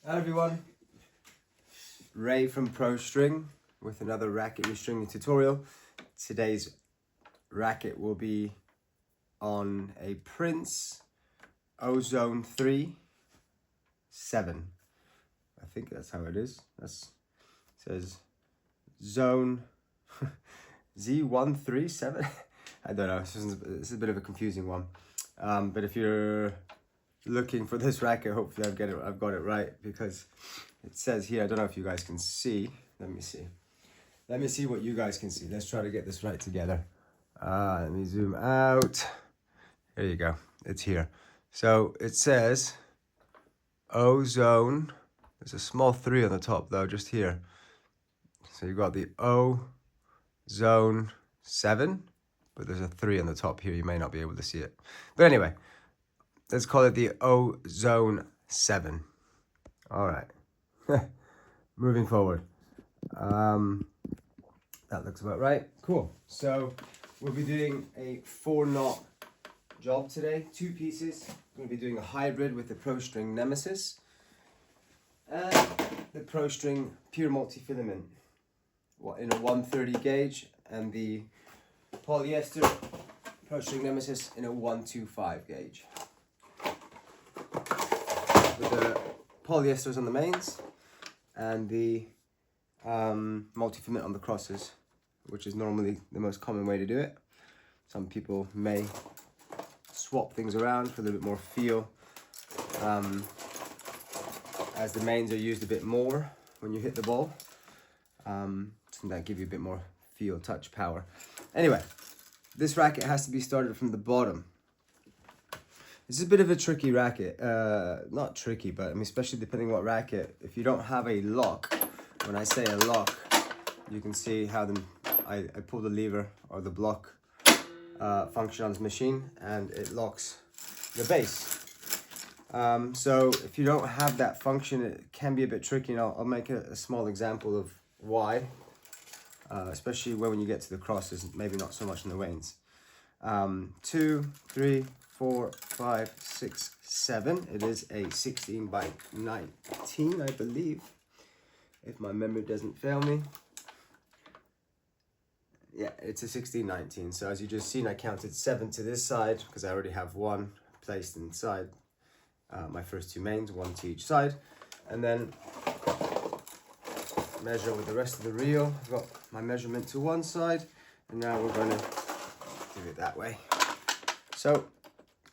Hi everyone, Ray from ProString with another racket restringing tutorial. Today's racket will be on a Prince Ozone 3 7. I think that's how it is. It says Zone Z137. I don't know. This is a bit of a confusing one. But if you're looking for this racket, hopefully I've got it right, because it says here, I don't know if you guys can see. Let me see what you guys can see. Let's try to get this right together. Let me zoom out. There you go, it's here. So it says Ozone. There's a small 3 on the top though, just here. So you've got the Ozone 7, but there's a 3 on the top here. You may not be able to see it, but anyway, let's call it the Ozone 7. All right. Moving forward. That looks about right. Cool. So we'll be doing a 4-knot job today. 2 pieces. We're going to be doing a hybrid with the ProString Nemesis and the ProString Pure Multifilament in a 130 gauge, and the polyester ProString Nemesis in a 125 gauge. With the polyesters on the mains and the multifilament on the crosses, which is normally the most common way to do it. Some people may swap things around for a little bit more feel, as the mains are used a bit more when you hit the ball. So that give you a bit more feel, touch, power. Anyway, this racket has to be started from the bottom. This is a bit of a tricky racket. Not tricky, but I mean, especially depending what racket. If you don't have a lock, when I say a lock, you can see how I pull the lever or the block function on this machine, and it locks the base. So if you don't have that function, it can be a bit tricky, and I'll make a small example of why, especially when you get to the crosses, maybe not so much in the vanes. 2, 3, 4, 5, 6, 7. It is a 16 by 19, I believe, if my memory doesn't fail me. Yeah, it's a 16-19. So as you just seen, I counted 7 to this side because I already have 1 placed inside my first 2 mains, 1 to each side, and then measure with the rest of the reel. I've got my measurement to one side, and now we're going to do it that way. So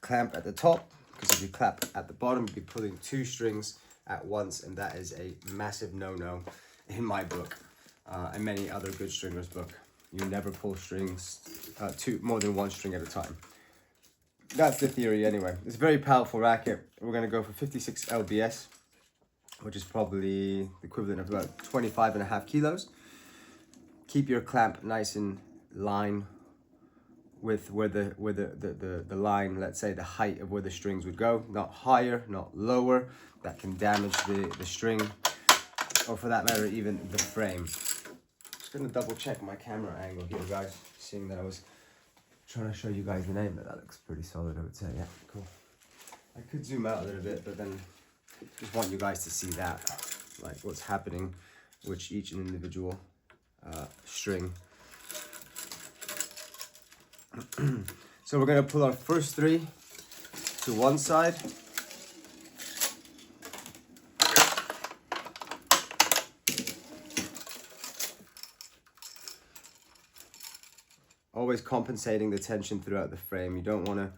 clamp at the top, because if you clamp at the bottom, you'll be pulling 2 strings at once, and that is a massive no-no in my book, and many other good stringers' book. You never pull strings, more than 1 string at a time. That's the theory anyway. It's a very powerful racket. We're going to go for 56 lbs, which is probably the equivalent of about 25.5 kilos. Keep your clamp nice in line with where the line, let's say the height of where the strings would go, not higher, not lower. That can damage the string, or for that matter, even the frame. Just gonna double check my camera angle here, guys, seeing that I was trying to show you guys the name, but that looks pretty solid, I would say. Yeah, cool. I could zoom out a little bit, but then just want you guys to see that, like what's happening with each individual string. So we're going to pull our first 3 to one side. Always compensating the tension throughout the frame. You don't want to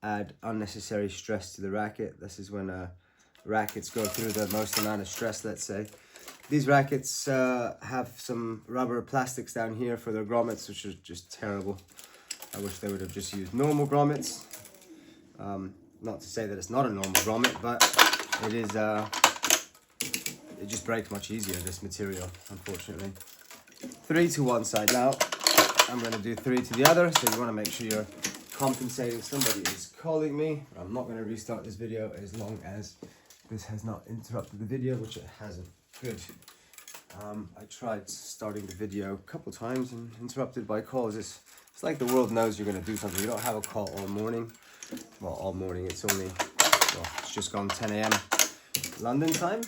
add unnecessary stress to the racket. This is when rackets go through the most amount of stress, let's say. These rackets have some rubber plastics down here for their grommets, which are just terrible. I wish they would have just used normal grommets. Not to say that it's not a normal grommet, but it is. It just breaks much easier, this material, unfortunately. 3 to one side. Now I'm going to do 3 to the other, so you want to make sure you're compensating. Somebody is calling me. I'm not going to restart this video as long as this has not interrupted the video, which it hasn't. Good. I tried starting the video a couple times and interrupted by calls. It's like the world knows you're going to do something. You don't have a call all morning. Well, all morning. It's only, well, it's just gone 10 a.m. London time.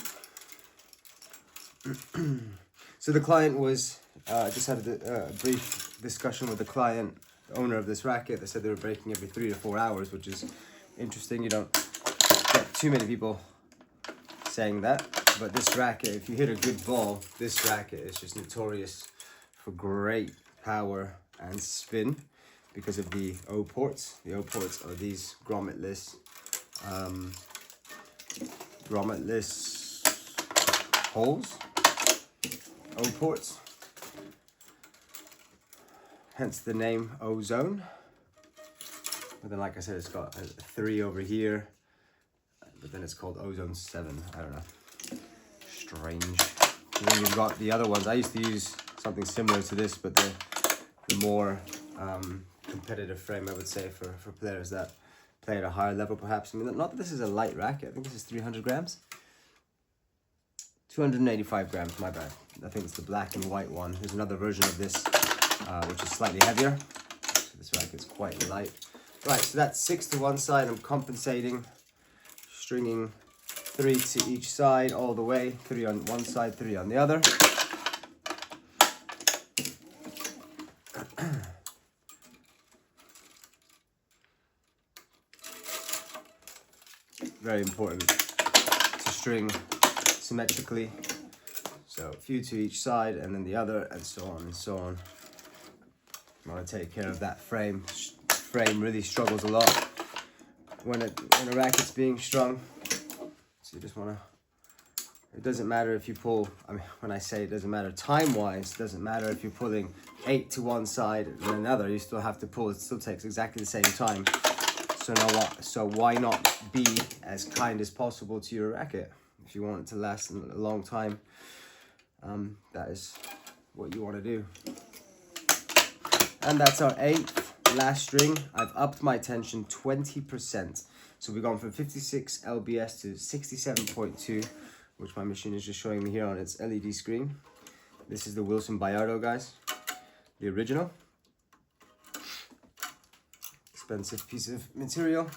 So the client was, just had a brief discussion with the client, the owner of this racket. They said they were breaking every 3 to 4 hours, which is interesting. You don't get too many people saying that. But this racket, if you hit a good ball, this racket is just notorious for great power and spin because of the O ports. The O ports are these grommetless holes, O ports, hence the name Ozone. But then, like I said, it's got a 3 over here, but then it's called Ozone 7. I don't know, strange. And then you've got the other ones. I used to use something similar to this, but the more competitive frame, I would say, for players that play at a higher level, perhaps. I mean, not that this is a light racket. I think this is 300 grams. 285 grams, my bad. I think it's the black and white one. There's another version of this, which is slightly heavier. So this racket's quite light. Right, so that's 6 to one side. I'm compensating, stringing 3 to each side all the way. 3 on one side, 3 on the other. Very important to string symmetrically. So a few to each side and then the other, and so on and so on. You want to take care of that frame. Frame really struggles a lot when a racket's being strung. So you just want to, it doesn't matter if you pull, I mean, when I say it doesn't matter time-wise, it doesn't matter if you're pulling 8 to one side and another, you still have to pull. It still takes exactly the same time. So why not be as kind as possible to your racket if you want it to last a long time? That is what you want to do. And that's our 8th last string. I've upped my tension 20%. So we've gone from 56 lbs to 67.2, which my machine is just showing me here on its LED screen. This is the Wilson Bayardo, guys, the original. Expensive piece of material.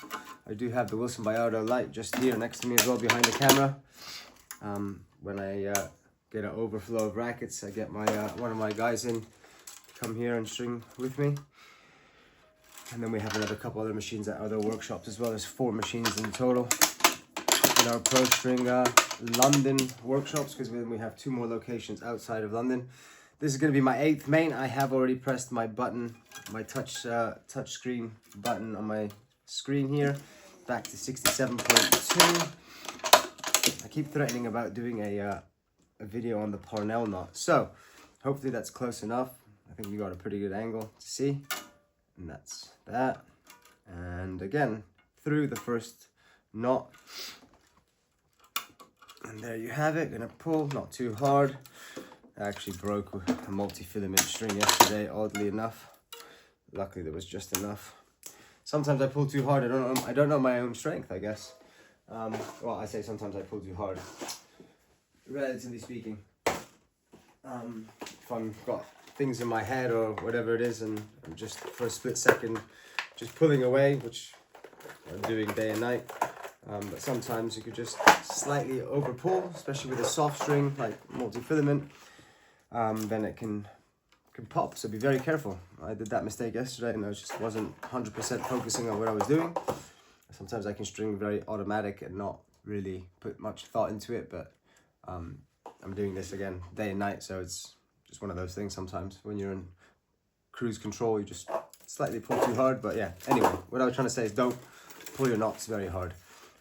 I do have the Wilson Bayardo light just here next to me as well, behind the camera. When I get an overflow of rackets, I get my one of my guys in to come here and string with me. And then we have another couple other machines at other workshops as well. There's 4 machines in total in our Pro String London workshops, because we have 2 more locations outside of London. This is going to be my 8th main. I have already pressed my button, my touch screen button on my screen here, back to 67.2. I keep threatening about doing a video on the Parnell knot, so hopefully that's close enough. I think you got a pretty good angle to see, and that's that. And again, through the first knot, and there you have it. Gonna pull, not too hard. I actually broke a multi-filament string yesterday, oddly enough. Luckily there was just enough. Sometimes I pull too hard. I don't know my own strength, I guess. Well, I say sometimes I pull too hard, relatively speaking. If I've got things in my head or whatever it is, and I'm just for a split second just pulling away, which I'm doing day and night. But sometimes you could just slightly over pull, especially with a soft string like multi-filament. Then it can pop, so be very careful. I did that mistake yesterday and I just wasn't 100% focusing on what I was doing. Sometimes I can string very automatic and not really put much thought into it, but I'm doing this again day and night, so it's just one of those things. Sometimes when you're in cruise control, you just slightly pull too hard. But yeah, anyway, what I was trying to say is don't pull your knots very hard.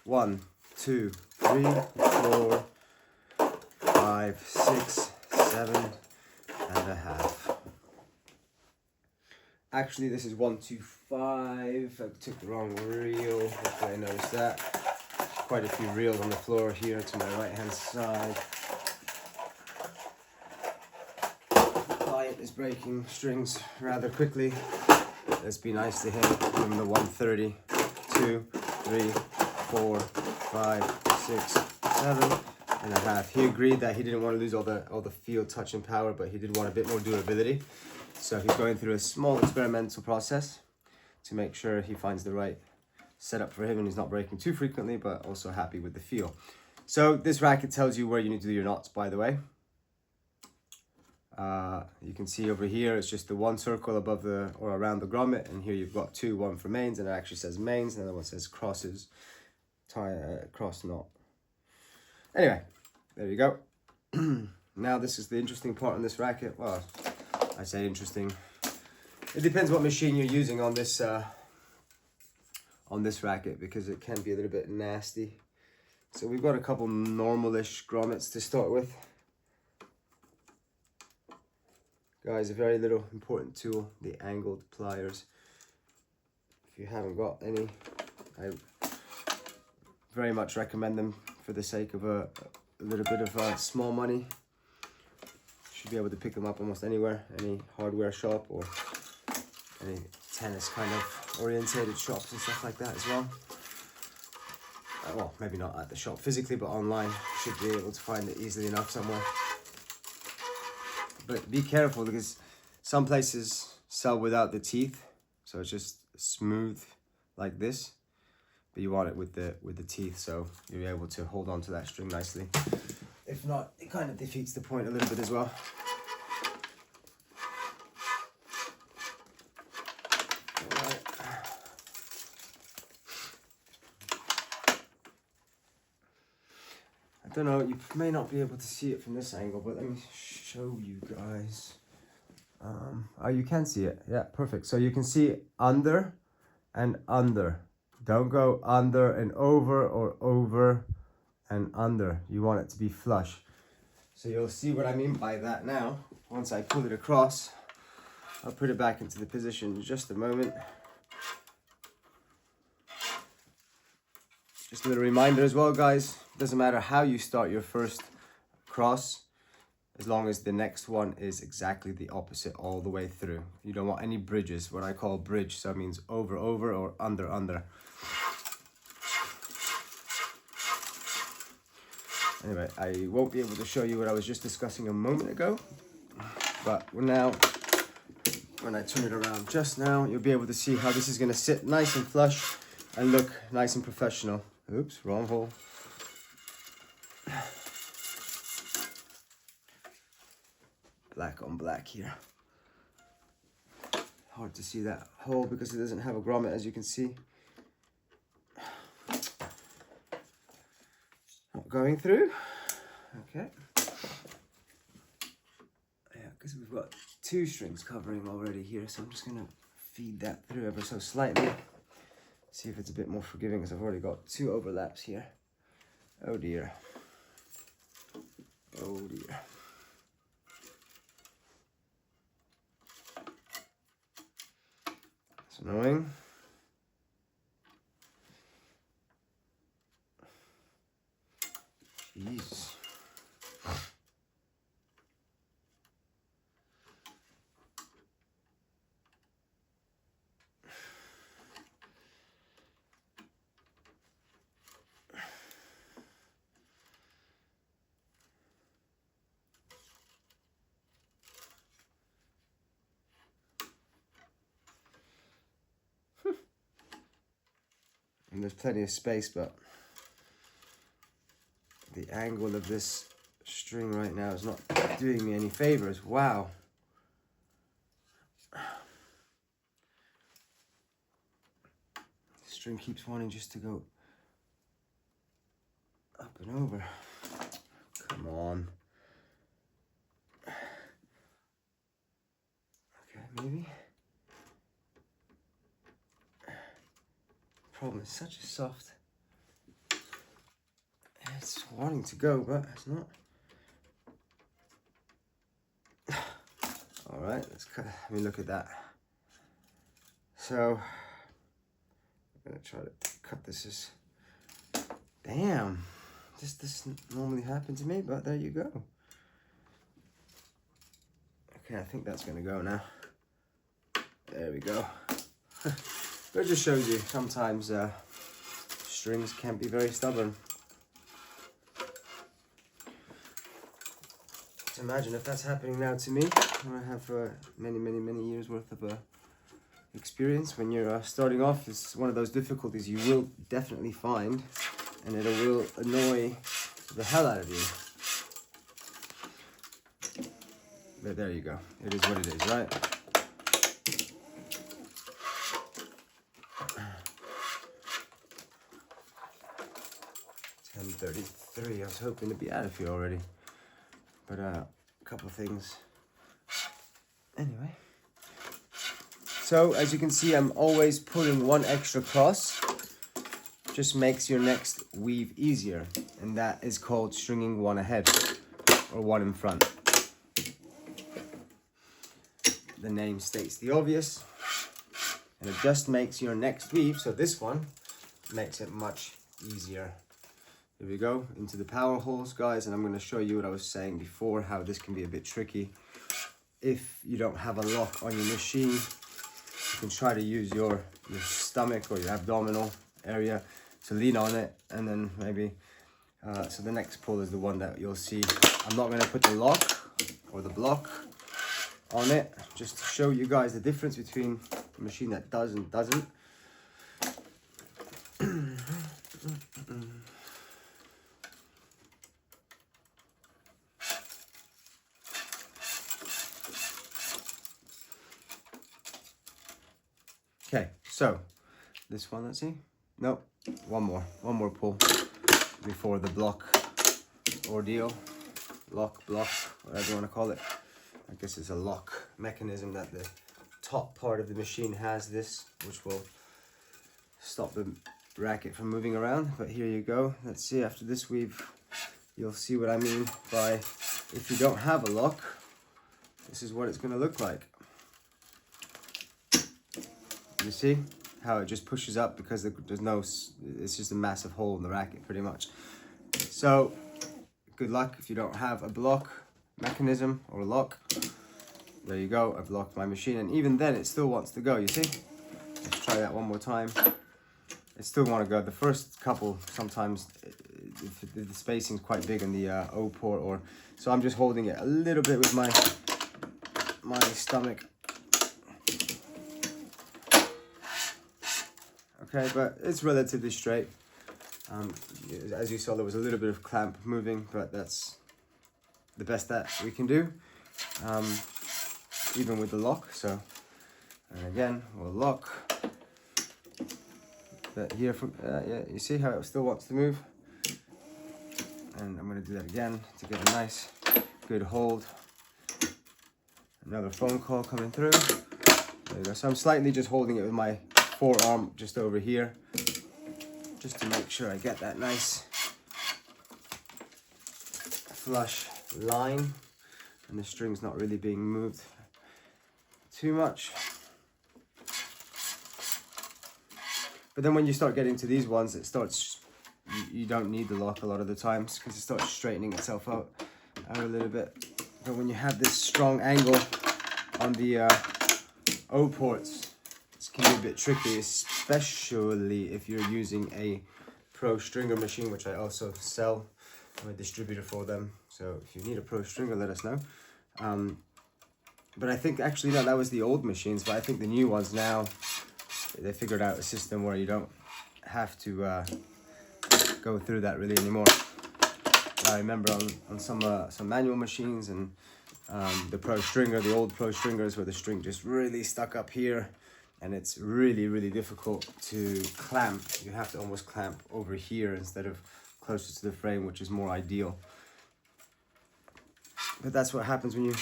1, 2, 3, 4, 5, 6, 7 and a half. Actually, this is 1, 2, 5. I took the wrong reel. Hopefully I noticed that. Quite a few reels on the floor here to my right hand side. The client is breaking strings rather quickly. Let's be nice to him. Give him the 130. 2, 3, 4, 5, 6, 7 and a half. He agreed that he didn't want to lose all the field touch and power, but he did want a bit more durability. So he's going through a small experimental process to make sure he finds the right setup for him and he's not breaking too frequently, but also happy with the feel. So this racket tells you where you need to do your knots, by the way. You can see over here, it's just the one circle above the, or around the grommet, and here you've got two, one for mains, and it actually says mains, and the other one says crosses, cross knot. Anyway, there you go. Now this is the interesting part on this racket. Well, I say interesting. It depends what machine you're using on this racket, because it can be a little bit nasty. So we've got a couple normal-ish grommets to start with. Guys, a very little important tool, the angled pliers. If you haven't got any, I very much recommend them for the sake of a little bit of small money. Should be able to pick them up almost anywhere, any hardware shop or any tennis kind of orientated shops and stuff like that as well. Well, maybe not at the shop physically, but online should be able to find it easily enough somewhere. But be careful, because some places sell without the teeth, so it's just smooth like this. But you want it with the teeth, so you're able to hold on to that string nicely. If not, it kind of defeats the point a little bit as well. I don't know, you may not be able to see it from this angle, but let me show you guys. Oh, you can see it. Yeah, perfect. So you can see under and under. Don't go under and over or over and under. You want it to be flush. So you'll see what I mean by that now. Once I pull it across, I'll put it back into the position in just a moment. Just a little reminder as well, guys. Doesn't matter how you start your first cross, as long as the next one is exactly the opposite all the way through. You don't want any bridges, what I call bridge. So it means over, over, or under, under. Anyway, I won't be able to show you what I was just discussing a moment ago, but now, when I turn it around just now, you'll be able to see how this is going to sit nice and flush and look nice and professional. Oops, wrong hole. Black on black here. Hard to see that hole because it doesn't have a grommet, as you can see. Not going through. Okay. Yeah, because we've got two strings covering already here, so I'm just going to feed that through ever so slightly. See if it's a bit more forgiving, because I've already got two overlaps here. Oh dear. Oh dear. It's annoying. Jeez. And there's plenty of space, but the angle of this string right now is not doing me any favors. Wow. The string keeps wanting just to go up and over. Come on. Okay, maybe. Problem is such a soft. It's wanting to go, but it's not. All right, let's cut. Let me look at that. So I'm gonna try to cut this as. Damn, this doesn't normally happen to me, but there you go. Okay, I think that's gonna go now. There we go. But it just shows you sometimes strings can be very stubborn. So imagine if that's happening now to me. I have many years worth of experience. When you're starting off, it's one of those difficulties you will definitely find, and it will annoy the hell out of you. But there you go. It is what it is, right? $10:33. I was hoping to be out of here already. But a couple of things. Anyway. So as you can see, I'm always putting one extra cross. Just makes your next weave easier. And that is called stringing one ahead or one in front. The name states the obvious, and it just makes your next weave, so this one makes it much easier. Here we go, into the power holes, guys, and I'm going to show you what I was saying before, how this can be a bit tricky. If you don't have a lock on your machine, you can try to use your stomach or your abdominal area to lean on it, and then maybe, so the next pull is the one that you'll see. I'm not going to put the lock or the block on it, just to show you guys the difference between a machine that does and doesn't. Okay, so this one, let's see. Nope, one more pull before the block ordeal. Lock, block, whatever you want to call it. I guess it's a lock mechanism that the top part of the machine has this, which will stop the racket from moving around. But here you go. Let's see, after this weave, you'll see what I mean by, if you don't have a lock, this is what it's going to look like. You see how it just pushes up because there's no, it's just a massive hole in the racket pretty much. So good luck if you don't have a block mechanism or a lock. There you go, I've locked my machine, and even then it still wants to go, you see? Let's try that one more time. It still want to go. The first couple, sometimes the spacing is quite big in the O port, or so I'm just holding it a little bit with my stomach. Okay, but it's relatively straight. As you saw, there was a little bit of clamp moving, but that's the best that we can do, even with the lock. So, and again, we'll lock that here from, yeah, you see how it still wants to move? And I'm going to do that again to get a nice, good hold. Another phone call coming through. There you go. So I'm slightly just holding it with my forearm just over here, just to make sure I get that nice flush line and the string's not really being moved too much. But then when you start getting to these ones, it starts, you don't need the lock a lot of the times because it starts straightening itself out a little bit. But when you have this strong angle on the O ports, it can be a bit tricky, especially if you're using a Pro Stringer machine, which I also sell. I'm a distributor for them, so if you need a Pro Stringer, let us know. But I think actually, no, that was the old machines, but I think the new ones now, they figured out a system where you don't have to go through that really anymore. I remember on some manual machines and the Pro Stringer, the old Pro Stringers, where the string just really stuck up here, and it's really, really difficult to clamp. You have to almost clamp over here instead of closer to the frame, which is more ideal. But that's what happens when you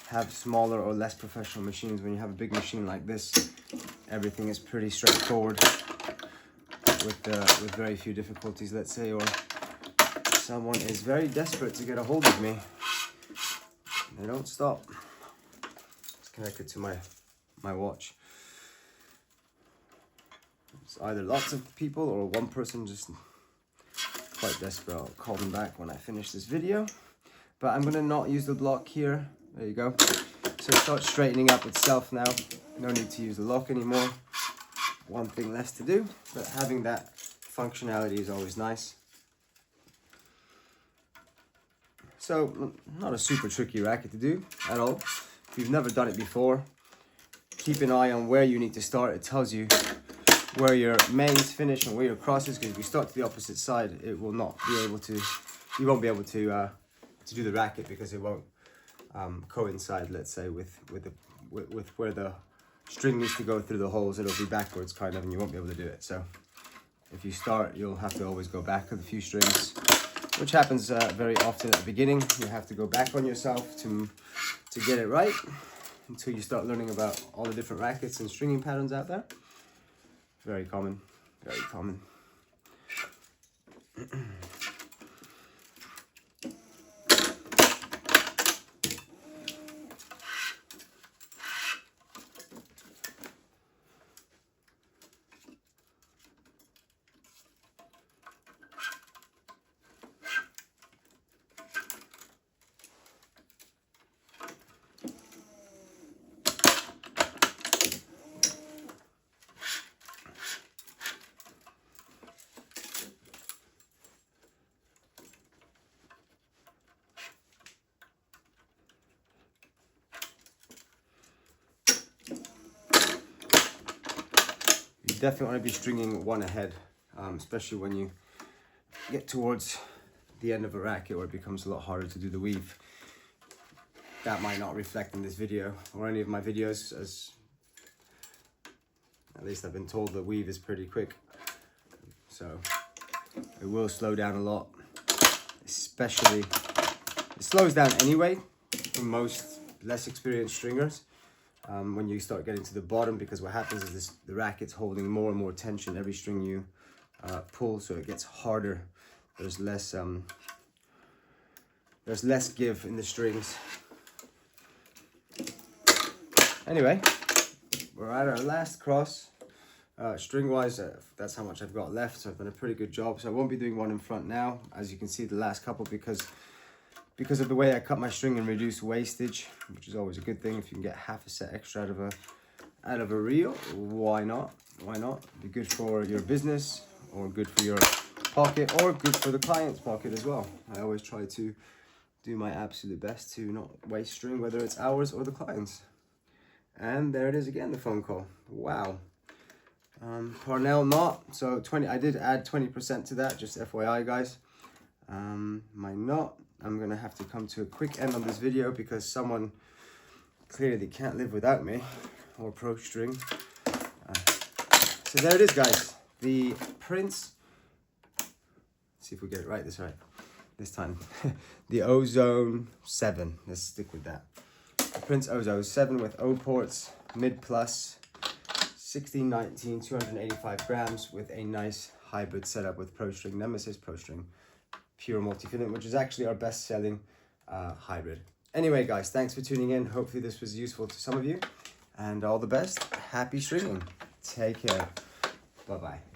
have smaller or less professional machines. When you have a big machine like this, everything is pretty straightforward with very few difficulties, let's say, or someone is very desperate to get a hold of me. They don't stop. It's connected to my watch. It's either lots of people or one person just quite desperate. I'll call them back when I finish this video. But I'm gonna not use the block here. There you go. So it starts straightening up itself now. No need to use the lock anymore. One thing less to do, but having that functionality is always nice. So, not a super tricky racket to do at all. If you've never done it before, keep an eye on where you need to start. It tells you where your mains finish and where your crosses, because if you start to the opposite side, it will not be able to you won't be able to do the racket because it won't coincide, let's say, with where the string needs to go through the holes. It'll be backwards kind of, and you won't be able to do it. So if you start, you'll have to always go back with a few strings, which happens very often at the beginning. You have to go back on yourself to get it right until you start learning about all the different rackets and stringing patterns out there. Very common, very common. You definitely want to be stringing one ahead, especially when you get towards the end of a racket where it becomes a lot harder to do the weave. That might not reflect in this video or any of my videos, as at least I've been told the weave is pretty quick. So it will slow down a lot, especially, it slows down anyway for most less experienced stringers. When you start getting to the bottom, because what happens is the racket's holding more and more tension every string you pull, so it gets harder. There's less give in the strings. Anyway, we're at our last cross. String wise, that's how much I've got left, so I've done a pretty good job. So I won't be doing one in front now, as you can see the last couple, because of the way I cut my string and reduce wastage, which is always a good thing. If you can get half a set extra out of a reel, why not? Why not? Be good for your business, or good for your pocket, or good for the client's pocket as well. I always try to do my absolute best to not waste string, whether it's ours or the client's. And there it is again, the phone call. Wow. Parnell knot. So 20. I did add 20% to that, just FYI, guys. My knot. I'm gonna have to come to a quick end on this video because someone clearly can't live without me, or pro string. So there it is, guys. The Prince, let's see if we get it right this time. The Ozone 7, let's stick with that. The Prince Ozone 7 with O ports, mid plus, 1619, 285 grams, with a nice hybrid setup with Pro String Nemesis, Pro String Pure Multifilament, which is actually our best selling hybrid. Anyway, guys, thanks for tuning in. Hopefully this was useful to some of you, and all the best. Happy stringing. Take care. Bye-bye.